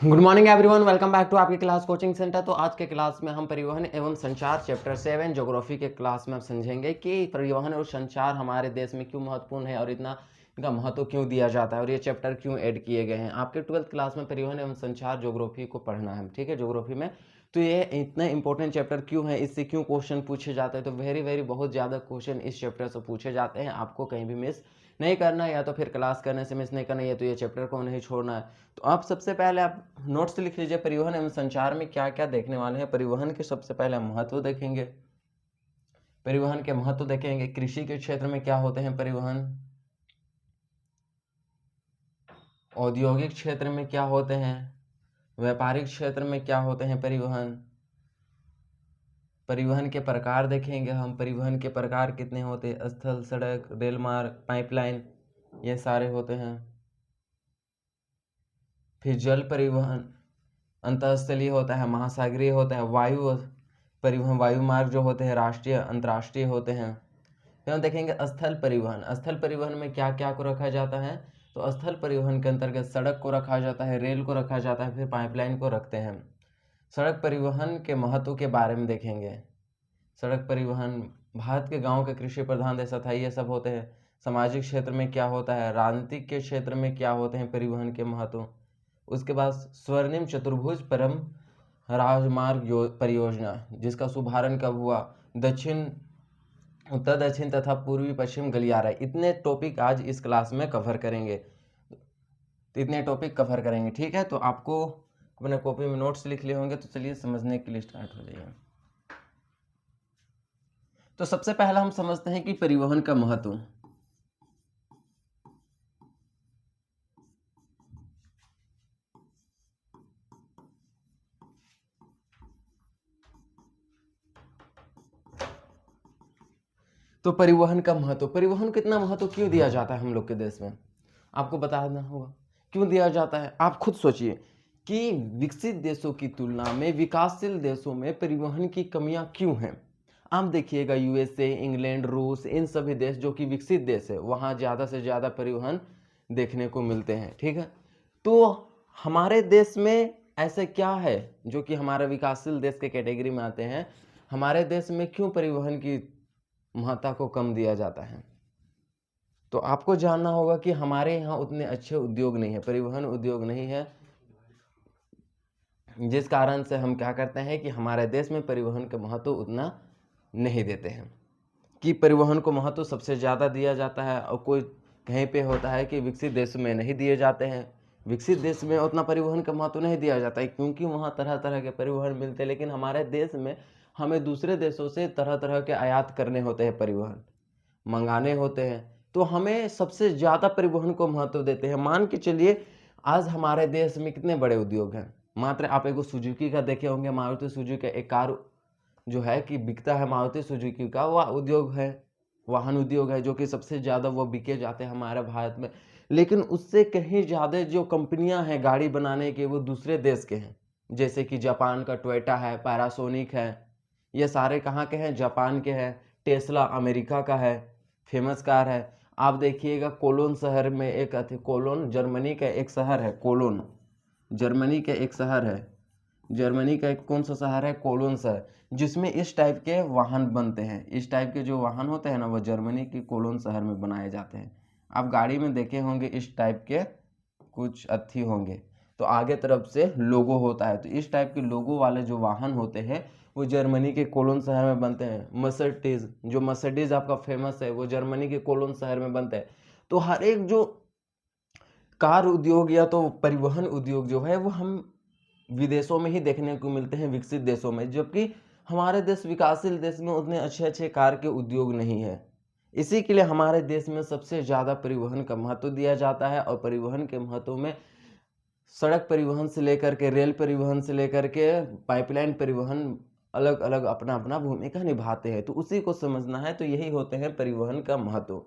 Good morning everyone, welcome back to आपकी class coaching centre. तो आज के क्लास में हम परिवहन एवं संचार चैप्टर 7 ज्योग्राफी के क्लास में हम समझेंगे कि परिवहन और संचार हमारे देश में क्यों महत्वपूर्ण है और इतना इनका महत्व क्यों दिया जाता है और ये चैप्टर क्यों ऐड किए गए हैं। आपके 12th क्लास में परिवहन एवं संचार ज्योग्राफी को पढ़ना है, ठीक है, ज्योग्राफी में। तो ये इतना इंपॉर्टेंट चैप्टर क्यों है, इससे क्यों क्वेश्चन पूछे जाते हैं। तो वेरी बहुत ज़्यादा क्वेश्चन इस चैप्टर से पूछे जाते हैं। आपको कहीं भी मिस नहीं करना, या तो फिर क्लास करने से मिस नहीं करना, या तो ये चैप्टर को नहीं छोड़ना है। तो आप सबसे पहले आप नोट्स लिख लीजिए, परिवहन एवं संचार में क्या क्या देखने वाले हैं। परिवहन के सबसे पहले महत्व देखेंगे, परिवहन के महत्व देखेंगे। कृषि के क्षेत्र में क्या होते हैं परिवहन, औद्योगिक क्षेत्र में क्या होते हैं, व्यापारिक क्षेत्र में क्या होते हैं परिवहन। परिवहन के प्रकार देखेंगे हम, परिवहन के प्रकार कितने होते हैं, स्थल, सड़क, रेल मार्ग, पाइपलाइन, ये सारे होते हैं। फिर जल परिवहन अंतरस्थलीय होता है, महासागरीय होता है। वायु परिवहन, वायु मार्ग जो होते हैं राष्ट्रीय अंतर्राष्ट्रीय होते हैं। फिर हम देखेंगे स्थल परिवहन। स्थल परिवहन में क्या क्या को रखा जाता है, तो स्थल परिवहन के अंतर्गत सड़क को रखा जाता है, रेल को रखा जाता है, फिर पाइपलाइन को रखते हैं। सड़क परिवहन के महत्व के बारे में देखेंगे। सड़क परिवहन, भारत के गांव के कृषि प्रधान देश था, ये सब होते हैं। सामाजिक क्षेत्र में क्या होता है, राजनीतिक के क्षेत्र में क्या होते हैं परिवहन के महत्व। उसके बाद स्वर्णिम चतुर्भुज परम राजमार्ग परियोजना, जिसका शुभारंभ कब हुआ, दक्षिण, उत्तर दक्षिण तथा पूर्वी पश्चिम गलियारा। इतने टॉपिक आज इस क्लास में कवर करेंगे, तो इतने टॉपिक कवर करेंगे, ठीक है। तो आपको अपने कॉपी में नोट्स लिख लिए होंगे, तो चलिए समझने के लिए स्टार्ट हो जाइए। तो सबसे पहला हम समझते हैं कि परिवहन का महत्व। तो परिवहन का महत्व, परिवहन को इतना महत्व क्यों दिया जाता है हम लोग के देश में, आपको बताना होगा क्यों दिया जाता है। आप खुद सोचिए कि विकसित देशों की तुलना में विकासशील देशों में परिवहन की कमियां क्यों हैं। आप देखिएगा यूएसए, इंग्लैंड, रूस, इन सभी देश जो कि विकसित देश है, वहाँ ज़्यादा से ज़्यादा परिवहन देखने को मिलते हैं, ठीक है। तो हमारे देश में ऐसे क्या है जो कि हमारे विकासशील देश के कैटेगरी में आते हैं, हमारे देश में क्यों परिवहन की महत्ता को कम दिया जाता है। तो आपको जानना होगा कि हमारे यहाँ उतने अच्छे उद्योग नहीं है, परिवहन उद्योग नहीं है, जिस कारण से हम क्या करते हैं कि हमारे देश में परिवहन का महत्व उतना नहीं देते हैं। कि परिवहन को महत्व सबसे ज़्यादा दिया जाता है और कोई कहीं पे होता है कि विकसित देश में नहीं दिए जाते हैं। विकसित देश में उतना परिवहन का महत्व नहीं दिया जाता है क्योंकि वहाँ तरह तरह के परिवहन मिलते हैं, लेकिन हमारे देश में हमें दूसरे देशों से तरह तरह के आयात करने होते हैं, परिवहन मंगाने होते हैं। तो हमें सबसे ज़्यादा परिवहन को महत्व देते हैं। मान के चलिए आज हमारे देश में कितने बड़े उद्योग हैं, मात्र आप एक सुजुकी का देखे होंगे, मारुति सुजुकी का एक कार जो है कि बिकता है, मारुति सुजुकी का वह उद्योग है, वाहन उद्योग है, जो कि सबसे ज़्यादा वो बिके जाते हैं हमारे भारत में। लेकिन उससे कहीं ज़्यादा जो कंपनियां हैं गाड़ी बनाने के, वो दूसरे देश के हैं, जैसे कि जापान का टोयोटा है, पैरासोनिक है, ये सारे कहाँ के हैं, जापान के हैं। टेस्ला अमेरिका का है, फेमस कार है। आप देखिएगा कोलोन शहर में एक कोलोन जर्मनी का एक शहर है, कोलोन जर्मनी का एक शहर है, जर्मनी का एक कौन सा शहर है, कोलोन शहर, जिसमें इस टाइप के वाहन बनते हैं। इस टाइप के जो वाहन होते हैं ना, वो जर्मनी के कोलोन शहर में बनाए जाते हैं। आप गाड़ी में देखे होंगे इस टाइप के कुछ अथी होंगे, तो आगे तरफ से लोगो होता है। तो इस टाइप के लोगो वाले जो वाहन होते हैं वो जर्मनी के कोलोन शहर में बनते हैं। मर्सिडीज, जो मर्सिडीज आपका फेमस है, वो जर्मनी के कोलोन शहर में बनते हैं। तो हर एक जो कार उद्योग या तो परिवहन उद्योग जो है वो हम विदेशों में ही देखने को मिलते हैं, विकसित देशों में, जबकि हमारे देश विकासशील देश में उतने अच्छे अच्छे कार के उद्योग नहीं है। इसी के लिए हमारे देश में सबसे ज़्यादा परिवहन का महत्व दिया जाता है। और परिवहन के महत्व में सड़क परिवहन से लेकर के, रेल परिवहन से लेकर के, पाइपलाइन परिवहन अलग अलग अपना अपना भूमिका निभाते हैं। तो उसी को समझना है, तो यही होते हैं परिवहन का महत्व।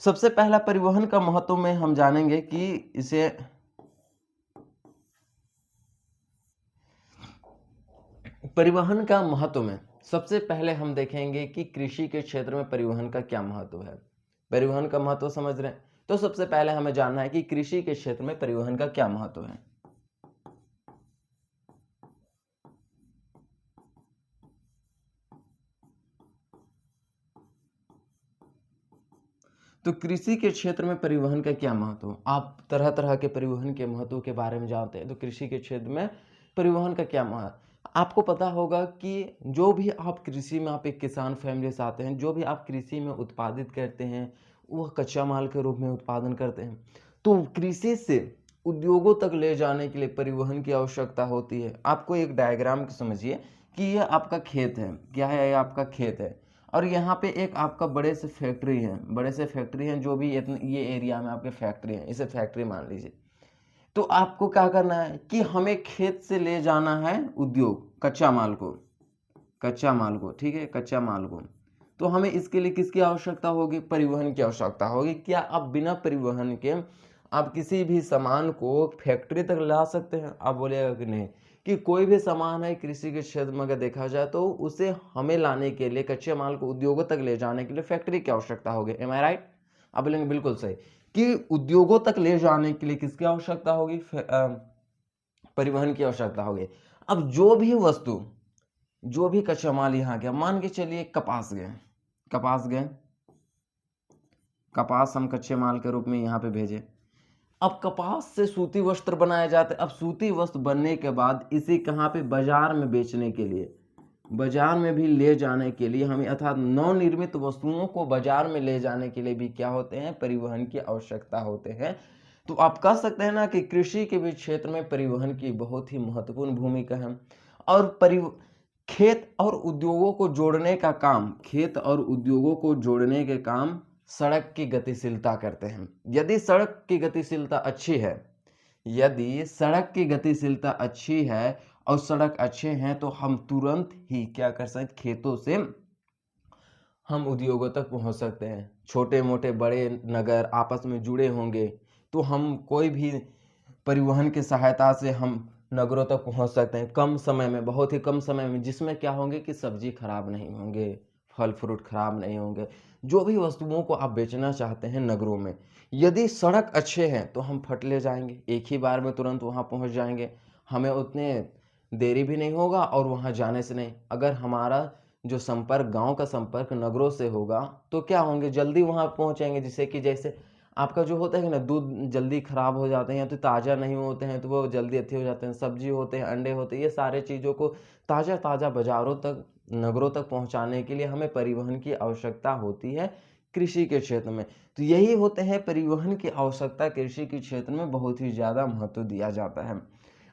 सबसे पहला परिवहन का महत्व में हम जानेंगे कि इसे परिवहन का महत्व में सबसे पहले हम देखेंगे कि कृषि के क्षेत्र में परिवहन का क्या महत्व है। परिवहन का महत्व समझ रहे हैं, तो सबसे पहले हमें जानना है कि कृषि के क्षेत्र में परिवहन का क्या महत्व है। तो कृषि के क्षेत्र में परिवहन का क्या महत्व? आप तरह तरह के परिवहन के महत्व के बारे में जानते हैं, तो कृषि के क्षेत्र में परिवहन का क्या महत्व? आपको पता होगा कि जो भी आप कृषि में, आप एक किसान फैमिली से आते हैं, जो भी आप कृषि में उत्पादित करते हैं वह कच्चा माल के रूप में उत्पादन करते हैं। तो कृषि से उद्योगों तक ले जाने के लिए परिवहन की आवश्यकता होती है। आपको एक डायग्राम को समझिए कि यह आपका खेत है, क्या है, यह आपका खेत है और यहाँ पे एक आपका बड़े से फैक्ट्री है, बड़े से फैक्ट्री है, जो भी ये एरिया में आपके फैक्ट्री है, इसे फैक्ट्री मान लीजिए। तो आपको क्या करना है कि हमें खेत से ले जाना है उद्योग, कच्चा माल को, कच्चा माल को, ठीक है, कच्चा माल को। तो हमें इसके लिए किसकी आवश्यकता होगी? परिवहन की आवश्यकता होगी। क्या आप बिना परिवहन के आप किसी भी सामान को फैक्ट्री तक ला सकते हैं? आप बोलेगा कि नहीं, कि कोई भी सामान है कृषि के क्षेत्र में अगर देखा जाए तो उसे हमें लाने के लिए, कच्चे माल को उद्योगों तक ले जाने के लिए फैक्ट्री की आवश्यकता होगी। एम आई राइट? आप बोलेंगे बिल्कुल सही, कि उद्योगों तक ले जाने के लिए किसकी आवश्यकता होगी? परिवहन की आवश्यकता होगी। अब जो भी कच्चा माल यहाँ गया, मान के चलिए कपास गए, कपास हम कच्चे माल के रूप में यहाँ पे भेजे। अब कपास से सूती वस्त्र बनाए जाते हैं। अब सूती वस्त्र बनने के बाद इसे कहाँ पे? बाजार में बेचने के लिए, बाजार में भी ले जाने के लिए हमें, अर्थात नवनिर्मित वस्तुओं को बाजार में ले जाने के लिए भी क्या होते हैं? परिवहन की आवश्यकता होते हैं। तो आप कह सकते हैं ना कि कृषि के भी क्षेत्र में परिवहन की बहुत ही महत्वपूर्ण भूमिका है। और खेत और उद्योगों को जोड़ने का काम, खेत और उद्योगों को जोड़ने के काम सड़क की गतिशीलता करते हैं। यदि सड़क की गतिशीलता अच्छी है, यदि सड़क की गतिशीलता अच्छी है और सड़क अच्छे हैं तो हम तुरंत ही क्या कर सकते? खेतों से हम उद्योगों तक पहुंच सकते हैं। छोटे मोटे बड़े नगर आपस में जुड़े होंगे तो हम कोई भी परिवहन की सहायता से हम नगरों तक पहुंच सकते हैं कम समय में, बहुत ही कम समय में, जिसमें क्या होंगे कि सब्जी खराब नहीं होंगे, फल फ्रूट खराब नहीं होंगे। जो भी वस्तुओं को आप बेचना चाहते हैं नगरों में, यदि सड़क अच्छे हैं तो हम फट ले जाएंगे, एक ही बार में तुरंत वहां पहुंच जाएंगे, हमें उतने देरी भी नहीं होगा और वहां जाने से नहीं। अगर हमारा जो संपर्क, गांव का संपर्क नगरों से होगा तो क्या होंगे, जल्दी वहां पहुंचेंगे। जिससे कि जैसे आपका जो होता है ना, दूध जल्दी खराब हो जाते हैं या तो ताज़ा नहीं होते हैं तो वो जल्दी अच्छे हो जाते हैं, सब्जी होते हैं, अंडे होते हैं, ये सारे चीज़ों को ताज़ा ताज़ा बाज़ारों तक, नगरों तक पहुंचाने के लिए हमें परिवहन की आवश्यकता होती है कृषि के क्षेत्र में। तो यही होते हैं, परिवहन की आवश्यकता कृषि के क्षेत्र में बहुत ही ज़्यादा महत्व दिया जाता है।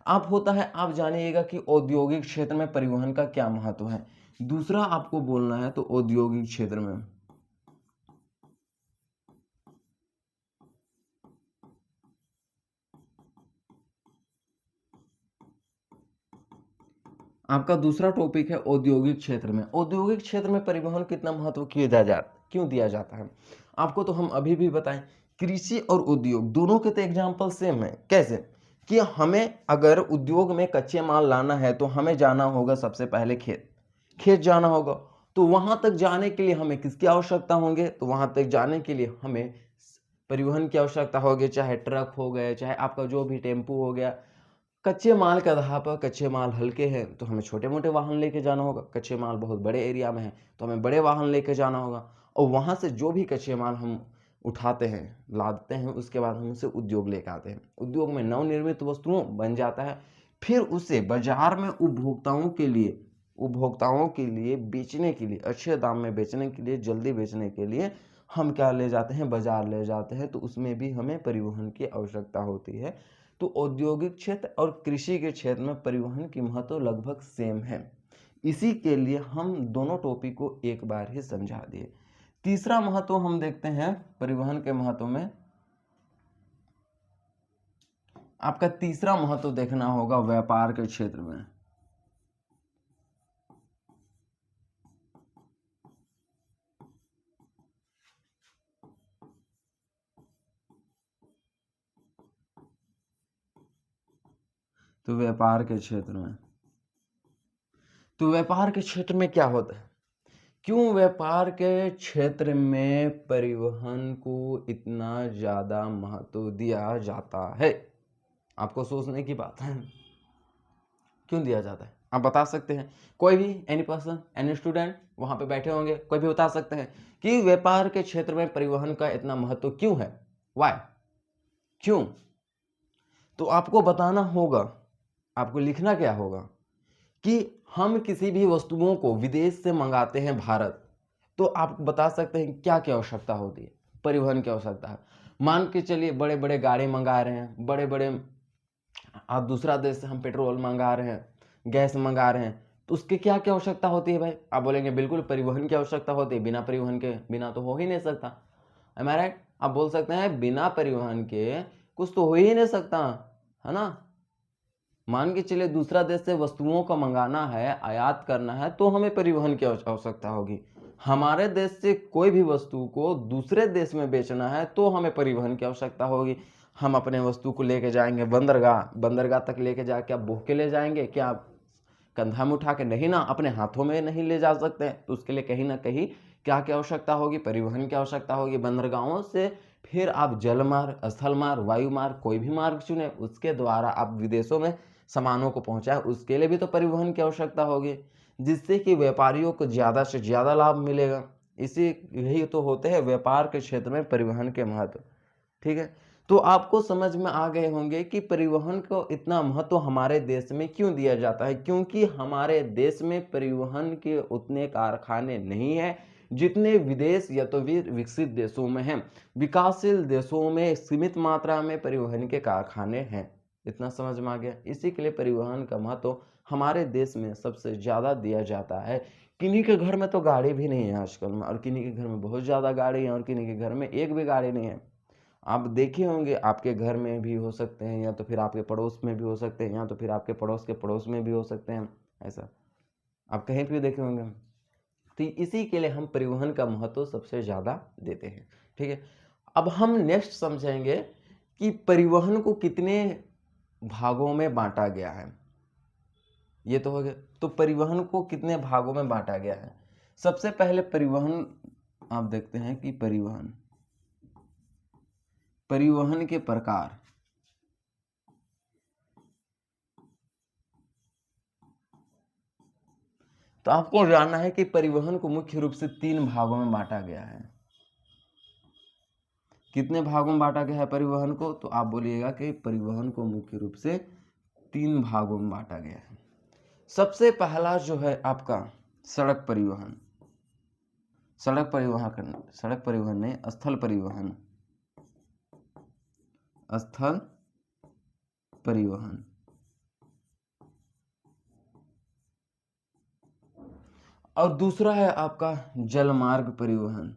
आप होता है, आप जानिएगा कि औद्योगिक क्षेत्र में परिवहन का क्या महत्व है। दूसरा आपको बोलना है तो औद्योगिक क्षेत्र में आपका दूसरा टॉपिक है औद्योगिक क्षेत्र में। औद्योगिक क्षेत्र में परिवहन कितना महत्व क्यों दिया जाता है? आपको तो हम अभी भी बताएं, कृषि और उद्योग दोनों के तो एग्जाम्पल सेम है। कैसे? कि हमें अगर उद्योग में कच्चे माल लाना है तो हमें जाना होगा सबसे पहले खेत जाना होगा। तो वहां तक जाने के लिए हमें किसकी आवश्यकता होंगे? तो वहां तक जाने के लिए हमें परिवहन की आवश्यकता होगी, चाहे ट्रक हो गए, चाहे आपका जो भी टेम्पू हो गया। कच्चे माल के आधार पर, कच्चे माल हल्के हैं तो हमें छोटे मोटे वाहन लेके जाना होगा, कच्चे माल बहुत बड़े एरिया में है तो हमें बड़े वाहन लेके जाना होगा। और वहां से जो भी कच्चे माल हम उठाते हैं, लादते हैं, उसके बाद हम उसे उद्योग लेके आते हैं, उद्योग में नवनिर्मित वस्तुओं बन जाता है। फिर उसे बाजार में उपभोक्ताओं के लिए बेचने के लिए, अच्छे दाम में बेचने के लिए, जल्दी बेचने के लिए हम क्या ले जाते हैं? बाजार ले जाते हैं। तो उसमें भी हमें परिवहन की आवश्यकता होती है। तो औद्योगिक क्षेत्र और कृषि के क्षेत्र में परिवहन की महत्व लगभग सेम है। इसी के लिए हम दोनों टॉपिक को एक बार ही समझा दिए। तीसरा महत्व हम देखते हैं परिवहन के महत्व में। आपका तीसरा महत्व देखना होगा व्यापार के क्षेत्र में। तो व्यापार के क्षेत्र में, तो व्यापार के क्षेत्र में क्या होता है? क्यों व्यापार के क्षेत्र में परिवहन को इतना ज़्यादा महत्व दिया जाता है? आपको सोचने की बात है। क्यों दिया जाता है? आप बता सकते हैं? कोई भी एनी पर्सन, एनी स्टूडेंट वहाँ पे बैठे होंगे, कोई भी बता सकते हैं कि व्यापार के क्षेत्र में परिवहन का इतना महत्व क्यों है? व्हाई? क्यों? तो आपको बताना होगा, आपको लिखना क्या होगा कि हम किसी भी वस्तुओं को विदेश से मंगाते हैं भारत, तो आप बता सकते हैं क्या-क्या आवश्यकता होती है? परिवहन की आवश्यकता है। मान के चलिए बड़े-बड़े गाड़ी मंगा रहे हैं, बड़े-बड़े आप दूसरा देश से हम पेट्रोल मंगा रहे हैं, गैस मंगा रहे हैं, तो उसकी क्या-क्या आवश्यकता होती है भाई? आप बोलेंगे बिल्कुल परिवहन की आवश्यकता होती है, बिना परिवहन के बिना तो हो ही नहीं सकता। एम आई राइट? आप बोल सकते हैं बिना परिवहन के कुछ तो हो ही नहीं सकता, है ना? मान के चलिए दूसरा देश से वस्तुओं का मंगाना है, आयात करना है, तो हमें परिवहन की आवश्यकता होगी। हमारे देश से कोई भी वस्तु को दूसरे देश में बेचना है, तो हमें परिवहन की आवश्यकता होगी। हम अपने वस्तु को लेके जाएंगे बंदरगाह, बंदरगाह तक लेके जाके आप बोह के ले जाएंगे क्या? आप कंधा में उठा के नहीं ना, अपने हाथों में नहीं ले जा सकते हैं, तो उसके लिए कहीं ना कहीं क्या क्या आवश्यकता होगी? परिवहन की आवश्यकता होगी। बंदरगाहों से फिर आप जल मार्ग, स्थल मार्ग, वायु मार्ग, कोई भी मार्ग चुने, उसके द्वारा आप विदेशों में सामानों को पहुंचाए, उसके लिए भी तो परिवहन की आवश्यकता होगी, जिससे कि व्यापारियों को ज़्यादा से ज़्यादा लाभ मिलेगा। इसी यही तो होते हैं व्यापार के क्षेत्र में परिवहन के महत्व। ठीक है, तो आपको समझ में आ गए होंगे कि परिवहन को इतना महत्व हमारे देश में क्यों दिया जाता है, क्योंकि हमारे देश में परिवहन के उतने कारखाने नहीं हैं जितने विदेश या तो विकसित देशों में हैं। विकासशील देशों में सीमित मात्रा में परिवहन के कारखाने हैं। इतना समझ में आ गया? इसी के लिए परिवहन का महत्व हमारे देश में सबसे ज़्यादा दिया जाता है। किन्हीं के घर में तो गाड़ी भी नहीं है आजकल में, और किन्हीं के घर में बहुत ज़्यादा गाड़ी है, और किन्हीं के घर में एक भी गाड़ी नहीं है। आप देखे होंगे, आपके घर में भी हो सकते हैं, या तो फिर आपके पड़ोस में भी हो सकते हैं, या तो फिर आपके पड़ोस के पड़ोस में भी हो सकते हैं। ऐसा आप कहीं भी देखे होंगे। तो इसी के लिए हम परिवहन का महत्व सबसे ज़्यादा देते हैं। ठीक है, अब हम नेक्स्ट समझेंगे कि परिवहन को कितने भागों में बांटा गया है। ये तो हो गया। तो परिवहन को कितने भागों में बांटा गया है? सबसे पहले परिवहन आप देखते हैं कि परिवहन के प्रकार। तो आपको जानना है कि परिवहन को मुख्य रूप से 3 भागों में बांटा गया है। कितने भागों में बांटा गया है परिवहन को? तो आप बोलिएगा कि परिवहन को मुख्य रूप से 3 भागों में बांटा गया है। सबसे पहला जो है आपका सड़क परिवहन। सड़क परिवहन नहीं, स्थल परिवहन। स्थल परिवहन। और दूसरा है आपका जलमार्ग परिवहन।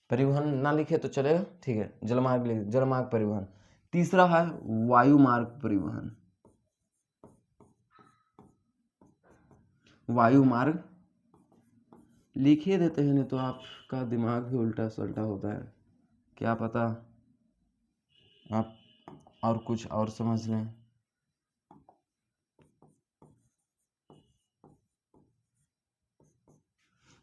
परिवहन ना लिखे तो चलेगा, ठीक है, जलमार्ग लिखे, जलमार्ग परिवहन। तीसरा है वायु मार्ग परिवहन। वायु मार्ग लिखे देते हैं, नहीं तो आपका दिमाग भी उल्टा सल्टा होता है, क्या पता आप और कुछ और समझ लें।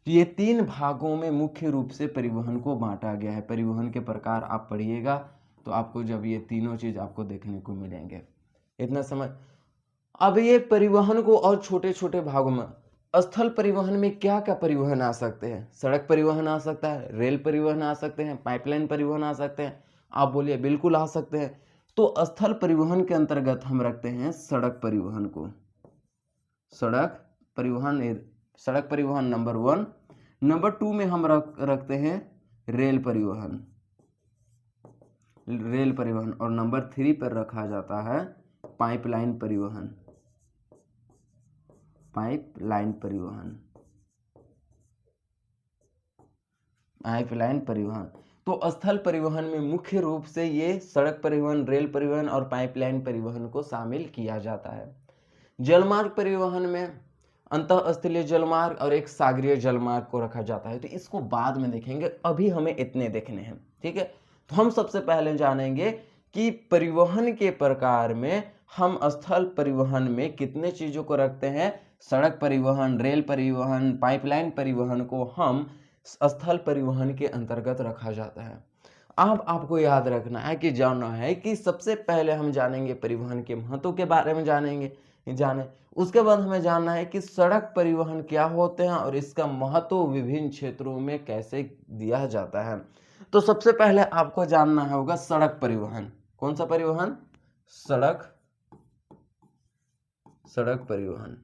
ये 3 भागों में मुख्य रूप से परिवहन को बांटा गया है। परिवहन के प्रकार आप पढ़िएगा तो आपको जब ये तीनों चीज आपको देखने को मिलेंगे। इतना समझ। अब ये परिवहन को और छोटे छोटे भागों में, स्थल परिवहन में क्या क्या परिवहन आ सकते हैं? सड़क परिवहन आ सकता है, रेल परिवहन आ सकते हैं, पाइपलाइन परिवहन आ सकते हैं। आप बोलिए बिल्कुल आ सकते हैं। तो स्थल परिवहन के अंतर्गत हम रखते हैं सड़क परिवहन को। सड़क परिवहन, सड़क परिवहन नंबर 1। नंबर 2 में हम रखते हैं रेल परिवहन। रेल परिवहन। और नंबर 3 पर रखा जाता है पाइपलाइन परिवहन। पाइपलाइन परिवहन। पाइपलाइन परिवहन। तो स्थल परिवहन में मुख्य रूप से ये सड़क परिवहन, रेल परिवहन और पाइपलाइन परिवहन को शामिल किया जाता है। जलमार्ग परिवहन में अंतःस्थलीय जलमार्ग और एक सागरीय जलमार्ग को रखा जाता है। तो इसको बाद में देखेंगे, अभी हमें इतने देखने हैं। ठीक है, तो हम सबसे पहले जानेंगे कि परिवहन के प्रकार में हम स्थल परिवहन में कितने चीजों को रखते हैं। सड़क परिवहन, रेल परिवहन, पाइपलाइन परिवहन को हम स्थल परिवहन के अंतर्गत रखा जाता है। अब आपको याद रखना है कि जानना है कि सबसे पहले हम जानेंगे परिवहन के महत्व के बारे में जाने उसके बाद हमें जानना है कि सड़क परिवहन क्या होते हैं और इसका महत्व विभिन्न क्षेत्रों में कैसे दिया जाता है। तो सबसे पहले आपको जानना होगा सड़क परिवहन। कौन सा परिवहन? सड़क सड़क परिवहन।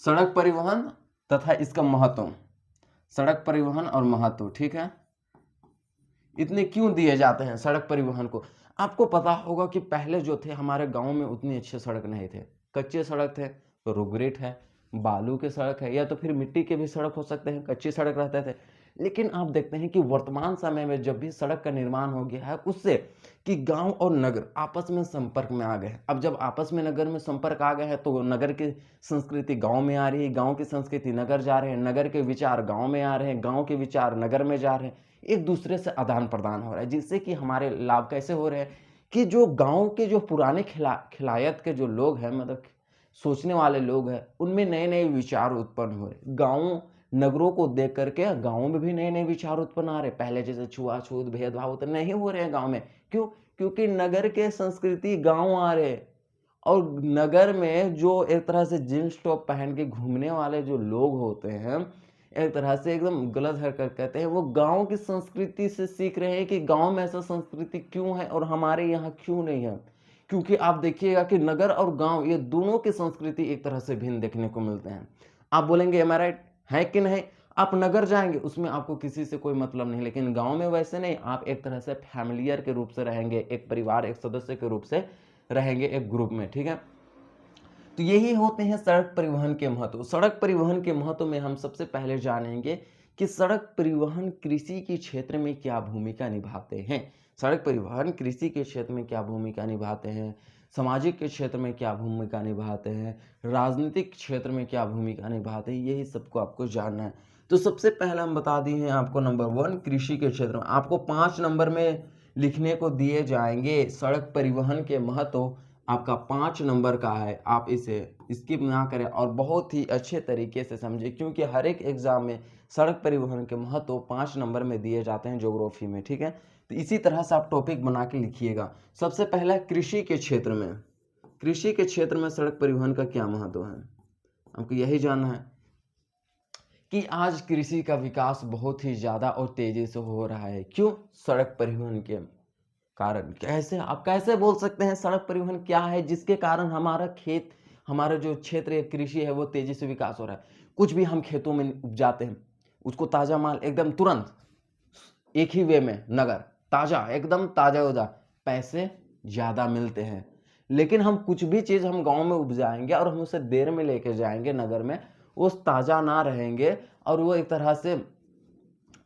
सड़क परिवहन तथा इसका महत्व। सड़क परिवहन और महत्व, ठीक है। इतने क्यों दिए जाते हैं सड़क परिवहन को? आपको पता होगा कि पहले जो थे हमारे गांव में उतनी अच्छे सड़क नहीं थे, कच्चे सड़क थे, रोगरेट है, बालू के सड़क है, या तो फिर मिट्टी के भी सड़क हो सकते हैं, कच्ची सड़क रहते थे। लेकिन आप देखते हैं कि वर्तमान समय में जब भी सड़क का निर्माण हो गया है उससे कि गांव और नगर आपस में संपर्क में आ गए हैं। अब जब आपस में नगर में संपर्क आ गए हैं तो नगर की संस्कृति गांव में आ रही है, गांव की संस्कृति नगर जा रहे हैं, नगर के विचार गांव में आ रहे हैं, गांव के विचार नगर में जा रहे हैं, एक दूसरे से आदान प्रदान हो रहा है, जिससे कि हमारे लाभ कैसे हो रहे हैं कि जो गांव के जो पुराने खिलायत के जो लोग हैं, मतलब सोचने वाले लोग हैं, उनमें नए नए विचार उत्पन्न हो रहे। गांव नगरों को देख करके गांव में भी नए नए विचार उत्पन्न आ रहे। पहले जैसे छुआछूत भेदभाव उतने नहीं हो रहे हैं गांव में। क्यों? क्योंकि नगर के संस्कृति गांव आ रहे, और नगर में जो एक तरह से जींस टॉप पहन के घूमने वाले जो लोग होते हैं, एक तरह से एकदम गलत हरकत करते हैं, वो गांव की संस्कृति से सीख रहे हैं कि गांव में ऐसा संस्कृति क्यों है और हमारे यहाँ क्यों नहीं है। क्योंकि आप देखिएगा कि नगर और गांव ये दोनों की संस्कृति एक तरह से भिन्न देखने को मिलते हैं। आप बोलेंगे एम आई राइट, है कि नहीं? आप नगर जाएंगे उसमें आपको किसी से कोई मतलब नहीं, लेकिन गांव में वैसे नहीं, आप एक तरह से फैमिलियर के रूप से रहेंगे, एक परिवार, एक सदस्य के रूप से रहेंगे, एक ग्रुप में, ठीक है। तो यही होते हैं सड़क परिवहन के महत्व। सड़क परिवहन के महत्व में हम सबसे पहले जानेंगे कि सड़क परिवहन कृषि के क्षेत्र में क्या भूमिका निभाते हैं। सड़क परिवहन कृषि के क्षेत्र में क्या भूमिका निभाते हैं, सामाजिक के क्षेत्र में क्या भूमिका निभाते हैं, राजनीतिक क्षेत्र में क्या भूमिका निभाते हैं, यही सबको आपको जानना है। तो सबसे पहले हम बता दिए हैं आपको, नंबर 1 कृषि के क्षेत्र में आपको 5 नंबर में लिखने को दिए जाएंगे। सड़क परिवहन के महत्व आपका 5 नंबर का है, आप इसे स्किप ना करें और बहुत ही अच्छे तरीके से समझें, क्योंकि हर एक एग्जाम में सड़क परिवहन के महत्व 5 नंबर में दिए जाते हैं ज्योग्राफी में, ठीक है। तो इसी तरह से आप टॉपिक बना के लिखिएगा। सबसे पहला कृषि के क्षेत्र में, कृषि के क्षेत्र में सड़क परिवहन का क्या महत्व है, हमको यही जानना है कि आज कृषि का विकास बहुत ही ज़्यादा और तेज़ी से हो रहा है। क्यों? सड़क परिवहन के कारण। कैसे? आप कैसे बोल सकते हैं सड़क परिवहन क्या है जिसके कारण हमारा खेत, हमारा जो क्षेत्र है कृषि है वो तेजी से विकास हो रहा है। कुछ भी हम खेतों में उपजाते हैं, उसको ताजा माल एकदम तुरंत एक ही वे में, नगर ताजा, एकदम ताजा हो जा, पैसे ज्यादा मिलते हैं। लेकिन हम कुछ भी चीज हम गांव में उपजाएंगे और हम उसे देर में लेके जाएंगे नगर में, वो ताजा ना रहेंगे और वो एक तरह से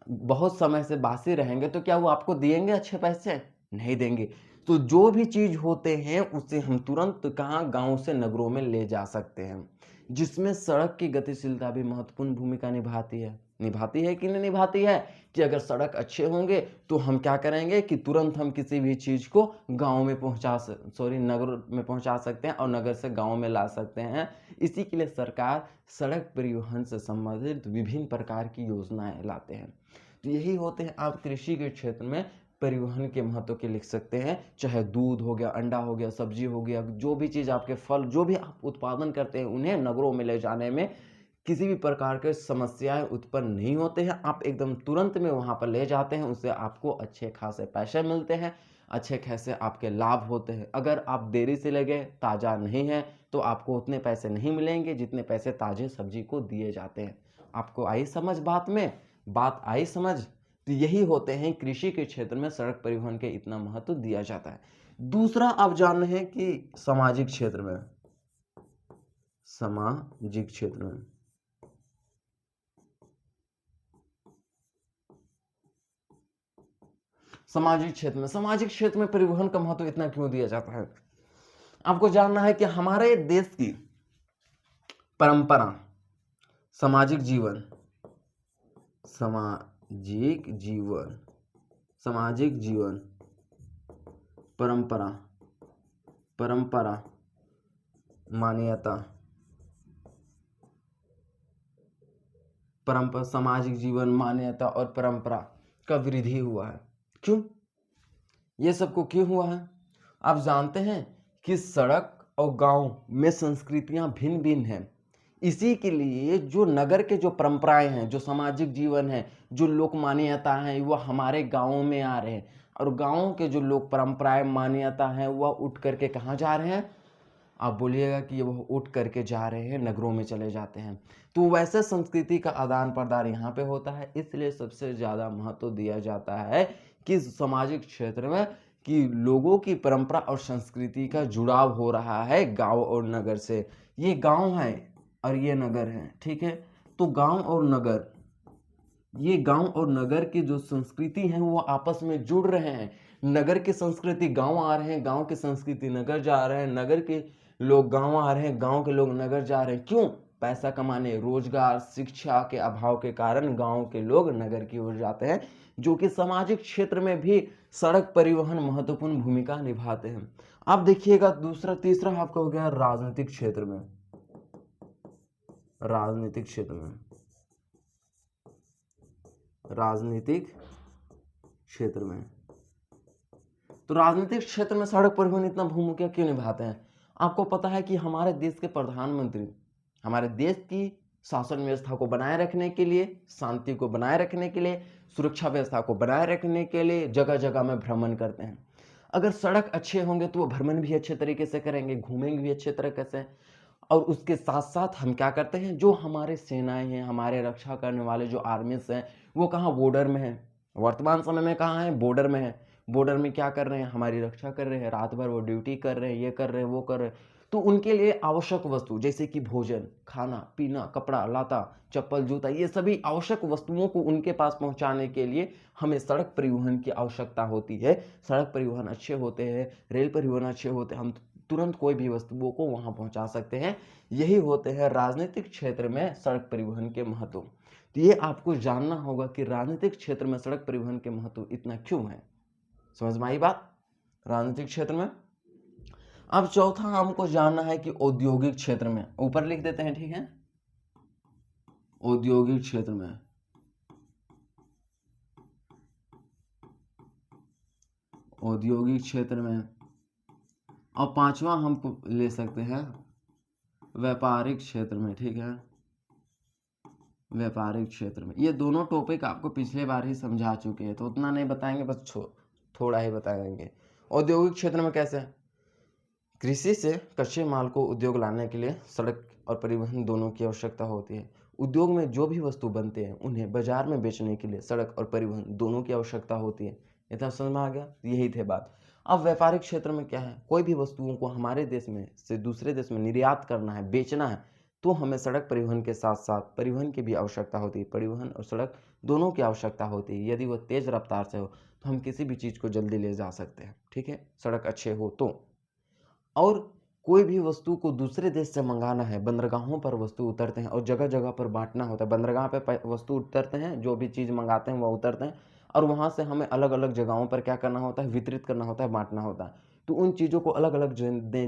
बहुत समय से बासी रहेंगे, तो क्या वो आपको देंगे अच्छे पैसे? नहीं देंगे। तो जो भी चीज होते हैं उसे हम तुरंत कहाँ, गांव से नगरों में ले जा सकते हैं, जिसमें सड़क की गतिशीलता भी महत्वपूर्ण भूमिका निभाती है। निभाती है कि नहीं निभाती है? कि अगर सड़क अच्छे होंगे तो हम क्या करेंगे कि तुरंत हम किसी भी चीज को गांव में नगर में पहुंचा सकते हैं और नगर से गांव में ला सकते हैं। इसी के लिए सरकार सड़क परिवहन से संबंधित विभिन्न प्रकार की योजनाएं लाते हैं। तो यही होते हैं, आप कृषि के क्षेत्र में परिवहन के महत्व के लिख सकते हैं। चाहे दूध हो गया, अंडा हो गया, सब्जी हो गया, जो भी चीज़ आपके फल, जो भी आप उत्पादन करते हैं, उन्हें नगरों में ले जाने में किसी भी प्रकार के समस्याएं उत्पन्न नहीं होते हैं। आप एकदम तुरंत में वहां पर ले जाते हैं, उससे आपको अच्छे खासे पैसे मिलते हैं, अच्छे खासे आपके लाभ होते हैं। अगर आप देरी से ले गए, ताज़ा नहीं है, तो आपको उतने पैसे नहीं मिलेंगे जितने पैसे ताजे सब्जी को दिए जाते हैं। आपको आई समझ बात आई समझ? तो यही होते हैं कृषि के क्षेत्र में सड़क परिवहन के इतना महत्व दिया जाता है। दूसरा आप जान रहे हैं कि सामाजिक क्षेत्र में, सामाजिक क्षेत्र में सामाजिक क्षेत्र में परिवहन का महत्व इतना क्यों दिया जाता है? आपको जानना है कि हमारे देश की परंपरा, सामाजिक जीवन, सामाजिक जीवन, सामाजिक जीवन, परंपरा, परंपरा, मान्यता, परंपरा, सामाजिक जीवन, मान्यता और परंपरा का वृद्धि हुआ है। क्यों? ये सबको क्यों हुआ है? आप जानते हैं कि सड़क और गांव में संस्कृतियां भिन्न भिन्न हैं। इसी के लिए जो नगर के जो परंपराएं हैं, जो सामाजिक जीवन है, जो लोक मान्यता है, वह हमारे गांवों में आ रहे हैं, और गांवों के जो लोक परंपराएं मान्यता हैं वह उठ करके कहाँ जा रहे हैं? आप बोलिएगा कि वह उठ करके जा रहे हैं, नगरों में चले जाते हैं। तो वैसे संस्कृति का आदान प्रदान यहाँ पे होता है, इसलिए सबसे ज़्यादा महत्व दिया जाता है कि सामाजिक क्षेत्र में कि लोगों की परंपरा और संस्कृति का जुड़ाव हो रहा है गांव और नगर से। ये गांव है और ये नगर है, ठीक है। तो गांव और नगर, ये गांव और नगर की जो संस्कृति है वो आपस में जुड़ रहे हैं। नगर की संस्कृति गांव आ रहे हैं, गांव की संस्कृति नगर जा रहे हैं, नगर के लोग गांव आ रहे हैं, गांव के लोग नगर जा रहे हैं। क्यों? पैसा कमाने, रोजगार, शिक्षा के अभाव के कारण गांव के लोग नगर की ओर जाते हैं, जो कि सामाजिक क्षेत्र में भी सड़क परिवहन महत्वपूर्ण भूमिका निभाते हैं। आप देखिएगा, दूसरा तीसरा आपका हो गया राजनीतिक क्षेत्र में। राजनीतिक क्षेत्र में, राजनीतिक क्षेत्र में, तो राजनीतिक क्षेत्र में सड़क परिवहन इतना भूमिका क्यों निभाते हैं? आपको पता है कि हमारे देश के प्रधानमंत्री हमारे देश की शासन व्यवस्था को बनाए रखने के लिए, शांति को बनाए रखने के लिए, सुरक्षा व्यवस्था को बनाए रखने के लिए जगह जगह में भ्रमण करते हैं। अगर सड़क अच्छे होंगे तो वो भ्रमण भी अच्छे तरीके से करेंगे, घूमेंगे भी अच्छे तरीके से। और उसके साथ साथ हम क्या करते हैं, जो हमारे सेनाएं हैं, हमारे रक्षा करने वाले जो आर्मीज हैं, वो कहाँ? बॉर्डर में है। वर्तमान समय में कहाँ है? बॉर्डर में है। बॉर्डर में क्या कर रहे हैं? हमारी रक्षा कर रहे हैं, रात भर वो ड्यूटी कर रहे हैं, ये कर रहे हैं, वो कर रहे हैं। तो उनके लिए आवश्यक वस्तु जैसे कि भोजन, खाना पीना, कपड़ा लता, चप्पल जूता, ये सभी आवश्यक वस्तुओं को उनके पास पहुंचाने के लिए हमें सड़क परिवहन की आवश्यकता होती है। सड़क परिवहन अच्छे होते हैं, रेल परिवहन अच्छे होते हैं, हम तुरंत कोई भी वस्तुओं को वहां पहुंचा सकते हैं। यही होते हैं राजनीतिक क्षेत्र में सड़क परिवहन के महत्व। तो ये आपको जानना होगा कि राजनीतिक क्षेत्र में सड़क परिवहन के महत्व इतना क्यों है। समझ में आई बात? राजनीतिक क्षेत्र में। अब चौथा हमको जानना है कि औद्योगिक क्षेत्र में, ऊपर लिख देते हैं, ठीक है। औद्योगिक क्षेत्र में, औद्योगिक क्षेत्र में, और पांचवा हम ले सकते हैं व्यापारिक क्षेत्र में, ठीक है। व्यापारिक क्षेत्र में, ये दोनों टॉपिक आपको पिछले बार ही समझा चुके हैं, तो उतना नहीं बताएंगे, बस थोड़ा ही बताएंगे। औद्योगिक क्षेत्र में कैसे? कृषि से कच्चे माल को उद्योग लाने के लिए सड़क और परिवहन दोनों की आवश्यकता होती है। उद्योग में जो भी वस्तु बनते हैं उन्हें बाजार में बेचने के लिए सड़क और परिवहन दोनों की आवश्यकता होती है। इतना समझ में आ गया? यही थे बात। अब व्यापारिक क्षेत्र में क्या है? कोई भी वस्तुओं को हमारे देश में से दूसरे देश में निर्यात करना है, बेचना है, तो हमें सड़क परिवहन के साथ साथ परिवहन की भी आवश्यकता होती है। परिवहन और सड़क दोनों की आवश्यकता होती है। यदि वो तेज रफ्तार से हो तो हम किसी भी चीज़ को जल्दी ले जा सकते हैं, ठीक है, सड़क अच्छे हो तो। और कोई भी वस्तु को दूसरे देश से मंगाना है, बंदरगाहों पर वस्तु उतरते हैं और जगह जगह पर बांटना होता है। बंदरगाह पे वस्तु उतरते हैं, जो भी चीज़ मंगाते हैं वह उतरते हैं, और वहाँ से हमें अलग अलग जगहों पर क्या करना होता है? वितरित करना होता है, बांटना होता है। तो उन चीज़ों को अलग अलग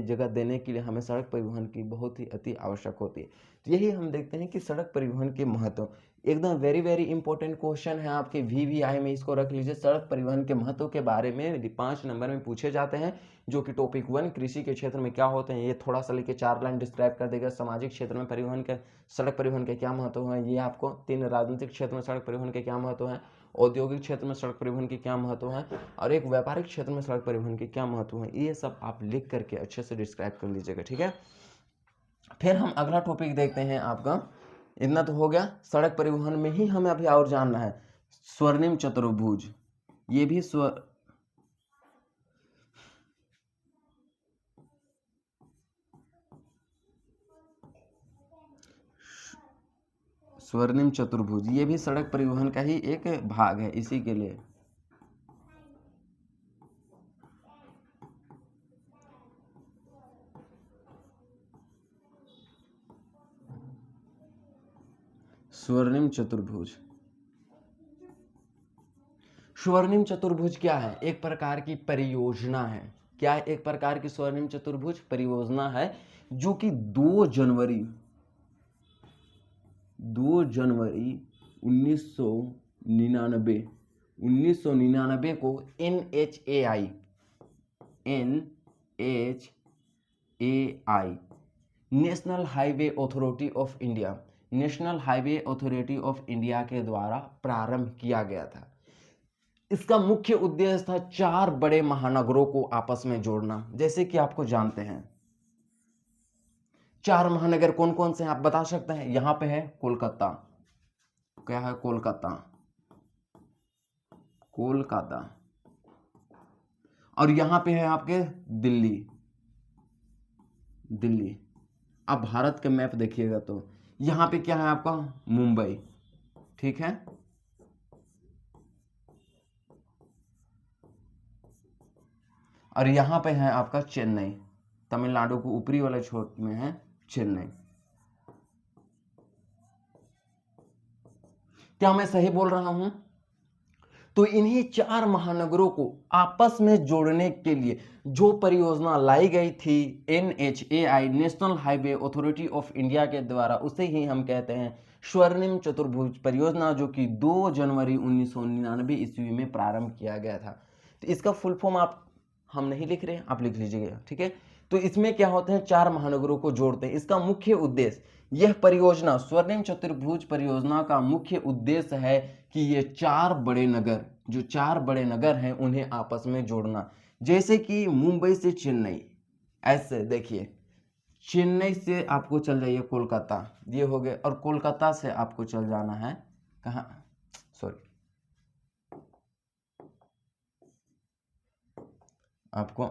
जगह देने के लिए हमें सड़क परिवहन की बहुत ही अति आवश्यक होती है। तो यही हम देखते हैं कि सड़क परिवहन के महत्व, एकदम वेरी वेरी इंपॉर्टेंट क्वेश्चन है आपके VVI में, इसको रख लीजिए। सड़क परिवहन के महत्व के बारे में 5 नंबर में पूछे जाते हैं, जो कि टॉपिक 1 कृषि के क्षेत्र में क्या होते हैं, ये थोड़ा सा लेके 4 लाइन डिस्क्राइब कर देगा। सामाजिक क्षेत्र में परिवहन के, सड़क परिवहन के क्या महत्व है, ये आपको 3 राजनीतिक क्षेत्र में सड़क परिवहन के क्या महत्व है, औद्योगिक क्षेत्र में सड़क परिवहन के क्या महत्व है, और एक व्यापारिक क्षेत्र में सड़क परिवहन के क्या महत्व है, ये सब आप लिख करके अच्छे से डिस्क्राइब कर लीजिएगा, ठीक है। फिर हम अगला टॉपिक देखते हैं आपका। इतना तो हो गया, सड़क परिवहन में ही हमें अभी और जानना है स्वर्णिम चतुर्भुज। ये भी स्वर्णिम चतुर्भुज, ये भी सड़क परिवहन का ही एक भाग है, इसी के लिए। स्वर्णिम चतुर्भुज, स्वर्णिम चतुर्भुज क्या है? एक प्रकार की परियोजना है। क्या है? एक प्रकार की स्वर्णिम चतुर्भुज परियोजना है, जो कि 2 जनवरी 1999 को NHAI national highway authority of India, national highway authority of India के द्वारा प्रारंभ किया गया था। इसका मुख्य उद्देश्य था 4 बड़े महानगरों को आपस में जोड़ना। जैसे कि आपको जानते हैं 4 महानगर कौन कौन से हैं, आप बता सकते हैं? यहां पे है कोलकाता, क्या है? कोलकाता, कोलकाता। और यहां पे है आपके दिल्ली, दिल्ली। आप भारत के मैप देखिएगा तो यहां पे क्या है आपका? मुंबई, ठीक है। और यहां पे है आपका चेन्नई, तमिलनाडु को ऊपरी वाले छोर में है चेन्नई। क्या मैं सही बोल रहा हूं? तो इन्हीं 4 महानगरों को आपस में जोड़ने के लिए जो परियोजना लाई गई थी NHAI, national highway authority of India के द्वारा, उसे ही हम कहते हैं स्वर्णिम चतुर्भुज परियोजना, जो कि 2 जनवरी 1999 ईस्वी में प्रारंभ किया गया था। तो इसका फुल फॉर्म हम नहीं लिख रहे, आप लिख लीजिएगा, ठीक है। तो इसमें क्या होते हैं? 4 महानगरों को जोड़ते हैं। इसका मुख्य उद्देश्य, यह परियोजना स्वर्णिम चतुर्भुज परियोजना का मुख्य उद्देश्य है कि ये 4 बड़े नगर, जो 4 बड़े नगर हैं, उन्हें आपस में जोड़ना। जैसे कि मुंबई से चेन्नई, ऐसे देखिए, चेन्नई से आपको चल जाइए कोलकाता, ये हो गए। और कोलकाता से आपको चल जाना है कहाँ? सॉरी, आपको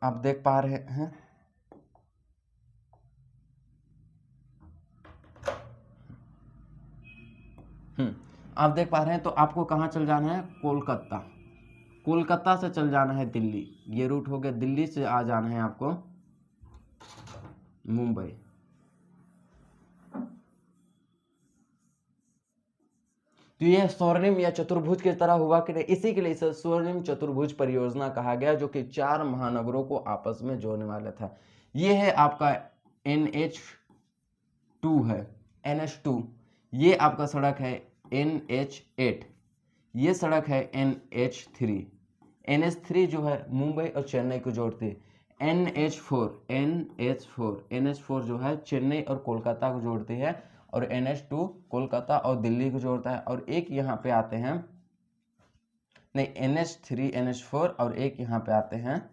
आप देख पा रहे हैं, आप देख पा रहे हैं। तो आपको कहाँ चल जाना है? कोलकाता। कोलकाता से चल जाना है दिल्ली, ये रूट हो गया। दिल्ली से आ जाना है आपको मुंबई। तो यह स्वर्णिम या चतुर्भुज की तरह हुआ कि नहीं, इसी के लिए इसे स्वर्णिम चतुर्भुज परियोजना कहा गया, जो कि 4 महानगरों को आपस में जोड़ने वाला था। यह है आपका NH2 है, NH2। ये आपका सड़क है NH8, ये सड़क है NH3। NH3 जो है मुंबई और चेन्नई को जोड़ती है। NH4 जो है चेन्नई और कोलकाता को जोड़ती है। और NH2 कोलकाता और दिल्ली को जोड़ता है। और एक यहाँ पे आते हैं, नहीं, NH3 NH4 और एक यहाँ पे आते हैं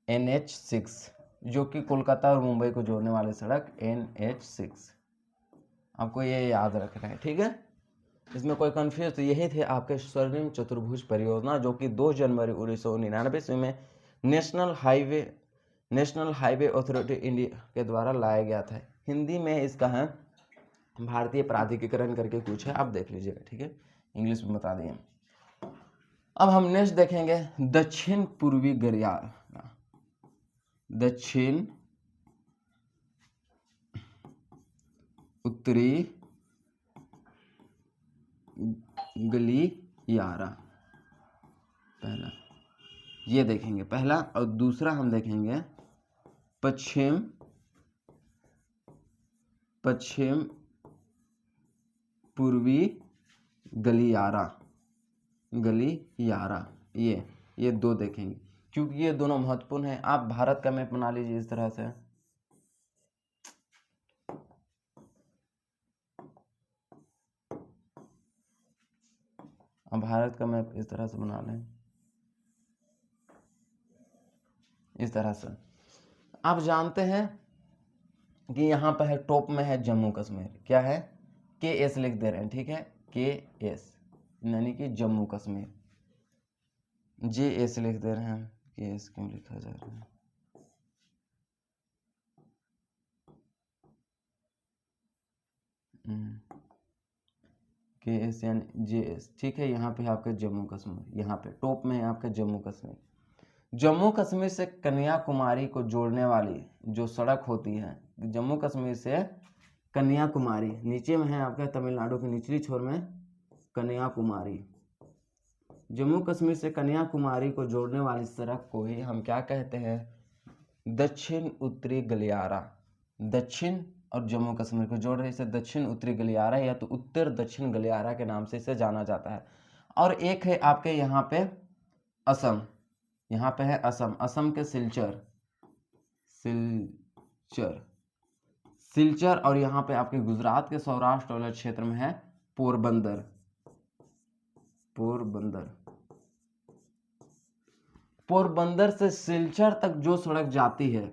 NH6, जो कि कोलकाता और मुंबई को जोड़ने वाली सड़क NH6। आपको ये याद रखना है, ठीक है। इसमें कोई कंफ्यूज, तो यही थे आपके स्वर्णिम चतुर्भुज परियोजना, जो कि 2 जनवरी 1999 ईस्वी में नेशनल हाईवे अथॉरिटी इंडिया के द्वारा लाया गया था। हिंदी में इसका है भारतीय प्राधिकरण करके कुछ है, आप देख लीजिएगा, ठीक है। इंग्लिश में बता दिए। अब हम नेक्स्ट देखेंगे दक्षिण पूर्वी गलियारा, दक्षिण उत्तरी गलियारा, पहला ये देखेंगे, पहला। और दूसरा हम देखेंगे पश्चिम पूर्वी गलियारा, ये 2 देखेंगे, क्योंकि ये दोनों महत्वपूर्ण है। आप भारत का मैप बना लीजिए इस तरह से, अब भारत का मैप इस तरह से बना लें, इस तरह से। आप जानते हैं कि यहाँ पर है, टॉप में है जम्मू कश्मीर, क्या है? KS लिख दे रहे हैं, ठीक है, KS यानी कि जम्मू कश्मीर। JS लिख दे रहे हैं, KS क्यों लिखा जा रहा है? KS यानी JS, ठीक है। यहाँ पे आपका जम्मू कश्मीर, यहाँ पे टॉप में है आपका जम्मू कश्मीर। जम्मू कश्मीर से कन्याकुमारी को जोड़ने वाली जो सड़क होती है, जम्मू कश्मीर से कन्याकुमारी, नीचे में है आपका तमिलनाडु के निचली छोर में कन्याकुमारी। जम्मू कश्मीर से कन्याकुमारी को जोड़ने वाली सड़क को ही हम क्या कहते हैं? दक्षिण उत्तरी गलियारा, दक्षिण और जम्मू कश्मीर को जोड़ रहे इसे दक्षिण उत्तरी गलियारा या तो उत्तर दक्षिण गलियारा के नाम से इसे जाना जाता है। और एक है आपके यहाँ पे असम, यहाँ पे है असम, असम के सिलचर, सिलचर, सिलचर। और यहाँ पे आपके गुजरात के सौराष्ट्र वाले क्षेत्र में है पोरबंदर, पोरबंदर। पोरबंदर से सिलचर तक जो सड़क जाती है,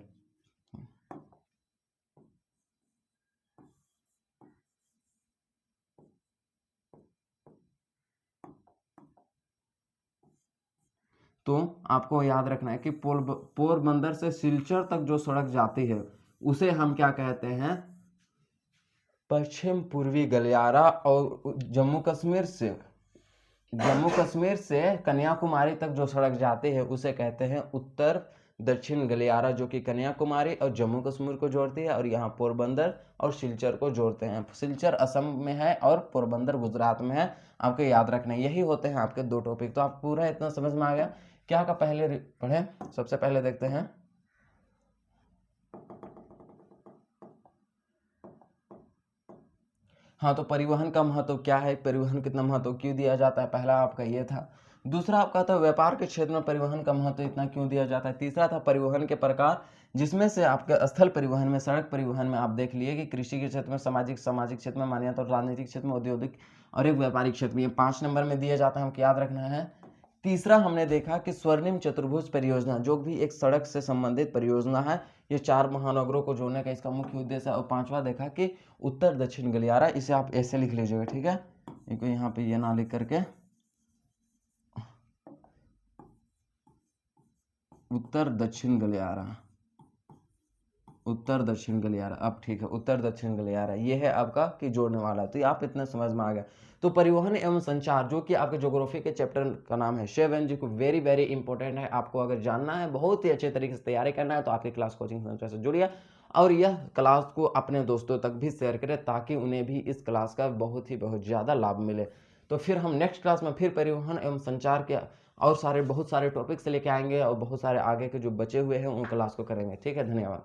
तो आपको याद रखना है कि पोरबंदर से सिलचर तक जो सड़क जाती है उसे हम क्या कहते हैं, पश्चिम पूर्वी गलियारा। और जम्मू कश्मीर से कन्याकुमारी तक जो सड़क जाती है उसे कहते हैं उत्तर दक्षिण गलियारा, जो कि कन्याकुमारी और जम्मू कश्मीर को जोड़ती है। और यहाँ पोरबंदर और सिलचर को जोड़ते हैं। सिलचर असम में है और पोरबंदर गुजरात में है, आपको याद रखना है। यही होते हैं आपके दो टॉपिक। तो आप पूरा इतना समझ में आ गया क्या का पहले पढ़े। सबसे पहले देखते हैं हाँ, तो परिवहन का महत्व क्या है, परिवहन कितना महत्व क्यों दिया जाता है, पहला आपका ये था। दूसरा आपका था व्यापार के क्षेत्र में परिवहन का महत्व इतना क्यों दिया जाता है। तीसरा था परिवहन के प्रकार, जिसमें से आपके स्थल परिवहन में, सड़क परिवहन में आप देख लिए कि कृषि के क्षेत्र में, सामाजिक क्षेत्र में, मान्यता और राजनीतिक क्षेत्र में, औद्योगिक और एक व्यापारिक क्षेत्र में, ये 5 नंबर में दिया जाता है, हमको याद रखना है। तीसरा हमने देखा कि स्वर्णिम चतुर्भुज परियोजना, जो भी एक सड़क से संबंधित परियोजना है, ये 4 महानगरों को जोड़ने का इसका मुख्य उद्देश्य है। और पांचवा देखा कि उत्तर दक्षिण गलियारा, इसे आप ऐसे लिख लीजिएगा, ठीक है, इनको यहाँ पे ये ना लिख करके उत्तर दक्षिण गलियारा, उत्तर दक्षिण गलियारा। अब ठीक है, उत्तर दक्षिण गलियारा ये है आपका कि जोड़ने वाला। तो आप इतना समझ में आ गया। तो परिवहन एवं संचार, जो कि आपके ज्योग्राफी के चैप्टर का नाम है, शेवन जी को वेरी वेरी इंपॉर्टेंट है। आपको अगर जानना है, बहुत ही अच्छे तरीके से तैयारी करना है, तो आपकी क्लास कोचिंग सेंटर से जुड़िए और यह क्लास को अपने दोस्तों तक भी शेयर करें, ताकि उन्हें भी इस क्लास का बहुत ज़्यादा लाभ मिले। तो फिर हम नेक्स्ट क्लास में फिर परिवहन एवं संचार के और बहुत सारे टॉपिक्स लेके आएंगे और बहुत सारे आगे के जो बचे हुए हैं उन क्लास को करेंगे। ठीक है, धन्यवाद।